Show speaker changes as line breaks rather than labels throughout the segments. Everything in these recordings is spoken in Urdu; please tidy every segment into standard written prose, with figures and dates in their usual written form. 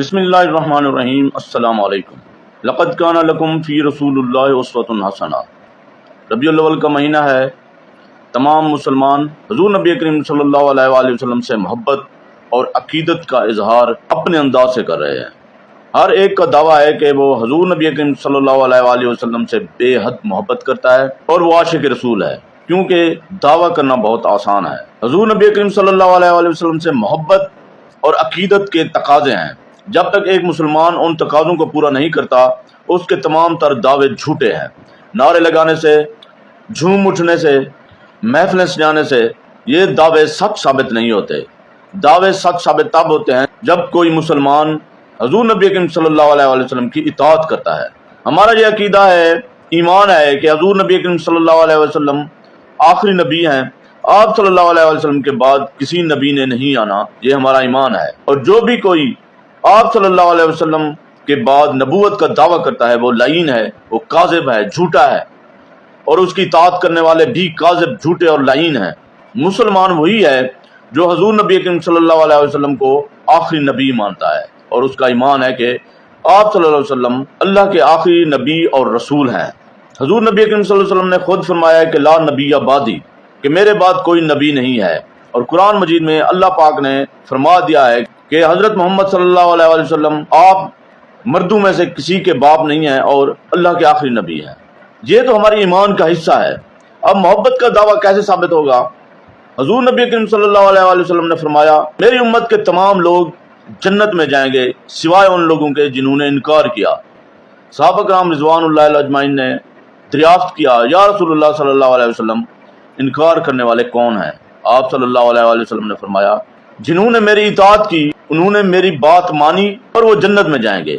بسم اللہ الرحمن الرحیم۔ السلام علیکم۔ لقد کان لکم فی رسول اللہ اسوۃ حسنہ۔ ربیع الاول کا مہینہ ہے۔ تمام مسلمان حضور نبی کریم صلی اللہ علیہ وآلہ وسلم سے محبت اور عقیدت کا اظہار اپنے انداز سے کر رہے ہیں۔ ہر ایک کا دعویٰ ہے کہ وہ حضور نبی کریم صلی اللہ علیہ وآلہ وسلم سے بے حد محبت کرتا ہے اور وہ عاشق رسول ہے، کیونکہ دعویٰ کرنا بہت آسان ہے۔ حضور نبی کریم صلی اللہ علیہ وآلہ وسلم سے محبت اور عقیدت کے تقاضے ہیں۔ جب تک ایک مسلمان ان تقاضوں کو پورا نہیں کرتا، اس کے تمام تر دعوے جھوٹے ہیں۔ نعرے لگانے سے، جھوم اٹھنے سے، محفلیں سجانے سے یہ دعوے سچ ثابت نہیں ہوتے۔ دعوے سچ ثابت تب ہوتے ہیں جب کوئی مسلمان حضور نبی کریم صلی اللہ علیہ وآلہ وسلم کی اطاعت کرتا ہے۔ ہمارا یہ عقیدہ ہے، ایمان ہے کہ حضور نبی کریم صلی اللہ علیہ وسلم آخری نبی ہیں۔ آپ صلی اللہ علیہ وسلم کے بعد کسی نبی نے نہیں آنا، یہ ہمارا ایمان ہے۔ اور جو بھی کوئی آپ صلی اللہ علیہ وسلم کے بعد نبوت کا دعویٰ کرتا ہے وہ لعین ہے، وہ کاذب ہے، جھوٹا ہے، اور اس کی اطاعت کرنے والے بھی کاذب، جھوٹے اور لعین ہیں۔ مسلمان وہی ہے جو حضور نبی کریم صلی اللہ علیہ وسلم کو آخری نبی مانتا ہے اور اس کا ایمان ہے کہ آپ صلی اللہ علیہ وسلم اللہ کے آخری نبی اور رسول ہیں۔ حضور نبی کریم صلی اللہ علیہ وسلم نے خود فرمایا ہے کہ لا نبی بعدی، کہ میرے بعد کوئی نبی نہیں ہے۔ اور قرآن مجید میں اللہ پاک نے فرما دیا ہے کہ حضرت محمد صلی اللہ علیہ وآلہ وسلم آپ مردوں میں سے کسی کے باپ نہیں ہیں اور اللہ کے آخری نبی ہیں۔ یہ تو ہماری ایمان کا حصہ ہے۔ اب محبت کا دعویٰ کیسے ثابت ہوگا؟ حضور نبی کریم صلی اللہ علیہ وآلہ وسلم نے فرمایا، میری امت کے تمام لوگ جنت میں جائیں گے سوائے ان لوگوں کے جنہوں نے انکار کیا۔ صحابہ کرام رضوان اللہ علیہ اجمعین نے دریافت کیا، یا رسول اللہ صلی اللہ علیہ وسلم انکار کرنے والے کون ہیں؟ آپ صلی اللہ علیہ وآلہ وسلم نے فرمایا، جنہوں نے میری اطاعت کی انہوں نے میری بات مانی اور وہ جنت میں جائیں گے،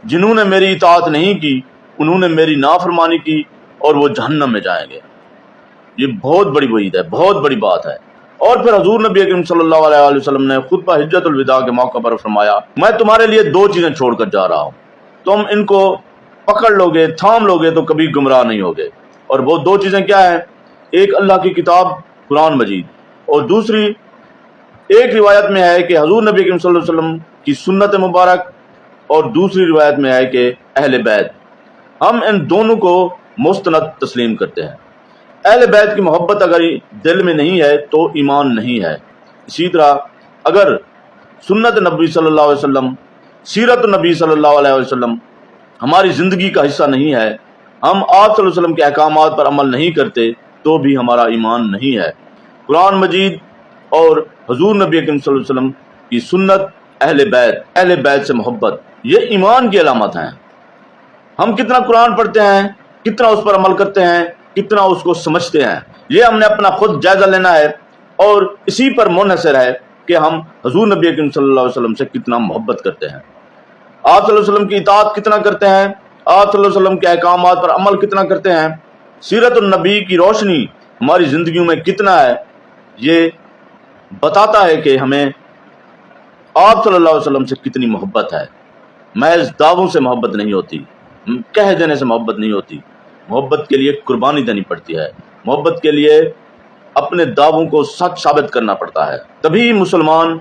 جنہوں نے میری اطاعت نہیں کی انہوں نے میری نافرمانی کی اور وہ جہنم میں جائیں گے۔ یہ بہت بڑی وعید ہے، بہت بڑی بات ہے۔ اور پھر حضور نبی کریم صلی اللہ علیہ وآلہ وسلم نے خطبہ حجۃ الوداع کے موقع پر فرمایا، میں تمہارے لیے دو چیزیں چھوڑ کر جا رہا ہوں، تم ان کو پکڑ لو گے، تھام لو گے تو کبھی گمراہ نہیں ہوگے۔ اور وہ دو چیزیں کیا ہیں؟ ایک اللہ کی کتاب قرآن مجید، اور دوسری ایک روایت میں ہے کہ حضور نبی کریم صلی اللہ علیہ وسلم کی سنت مبارک، اور دوسری روایت میں ہے کہ اہل بیت۔ ہم ان دونوں کو مستند تسلیم کرتے ہیں۔ اہل بیت کی محبت اگر دل میں نہیں ہے تو ایمان نہیں ہے۔ اسی طرح اگر سنت نبی صلی اللہ علیہ وسلم، سیرت نبی صلی اللہ علیہ وسلم ہماری زندگی کا حصہ نہیں ہے، ہم آپ صلی اللہ علیہ وسلم کے احکامات پر عمل نہیں کرتے تو بھی ہمارا ایمان نہیں ہے۔ قرآن مجید اور حضور نبی کریم صلی اللہ علیہ وسلم کی سنت، اہل بیت سے محبت، یہ ایمان کی علامت ہیں۔ ہم کتنا قرآن پڑھتے ہیں، کتنا اس پر عمل کرتے ہیں، کتنا اس کو سمجھتے ہیں، یہ ہم نے اپنا خود جائزہ لینا ہے، اور اسی پر منحصر ہے کہ ہم حضور نبی کریم صلی اللہ علیہ وسلم سے کتنا محبت کرتے ہیں، آپ صلی اللہ علیہ وسلم کی اطاعت کتنا کرتے ہیں، آپ صلی اللہ علیہ وسلم کے احکامات پر عمل کتنا کرتے ہیں، سیرت النبی کی روشنی ہماری زندگیوں میں کتنا ہے۔ یہ بتاتا ہے کہ ہمیں آپ صلی اللہ علیہ وسلم سے کتنی محبت ہے۔ محض دعووں سے محبت نہیں ہوتی، کہہ دینے سے محبت نہیں ہوتی، محبت کے لیے قربانی دینی پڑتی ہے، محبت کے لیے اپنے دعووں کو سچ ثابت کرنا پڑتا ہے، تبھی مسلمان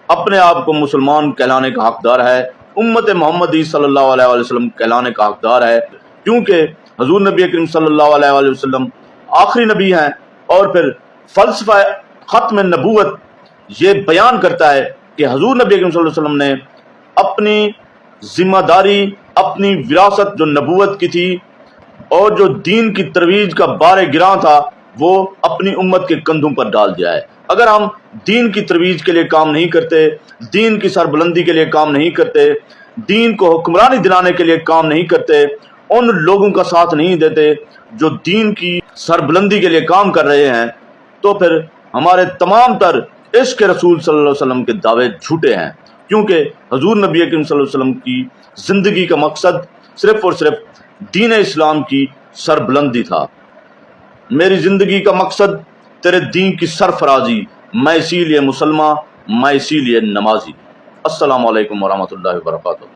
اپنے آپ کو مسلمان کہلانے کا حقدار ہے، امت محمدی صلی اللہ علیہ وآلہ وسلم کہلانے کا حقدار ہے، کیونکہ حضور نبی کریم صلی اللہ علیہ وآلہ وسلم آخری نبی ہیں۔ اور پھر فلسفہ ختم نبوت یہ بیان کرتا ہے کہ حضور نبی کریم صلی اللہ علیہ وسلم نے اپنی ذمہ داری، اپنی وراثت جو نبوت کی تھی اور جو دین کی ترویج کا بار گراں تھا، وہ اپنی امت کے کندھوں پر ڈال دیا ہے۔ اگر ہم دین کی ترویج کے لیے کام نہیں کرتے، دین کی سربلندی کے لیے کام نہیں کرتے، دین کو حکمرانی دلانے کے لیے کام نہیں کرتے، ان لوگوں کا ساتھ نہیں دیتے جو دین کی سربلندی کے لیے کام کر رہے ہیں، تو پھر ہمارے تمام تر عشق رسول صلی اللہ علیہ وسلم کے دعوے جھوٹے ہیں، کیونکہ حضور نبی کریم صلی اللہ علیہ وسلم کی زندگی کا مقصد صرف اور صرف دین اسلام کی سربلندی تھا۔ میری زندگی کا مقصد تیرے دین کی سرفرازی، میں اسی لیے مسلمان، میں اسی لیے نمازی۔ السلام علیکم ورحمۃ اللہ وبرکاتہ۔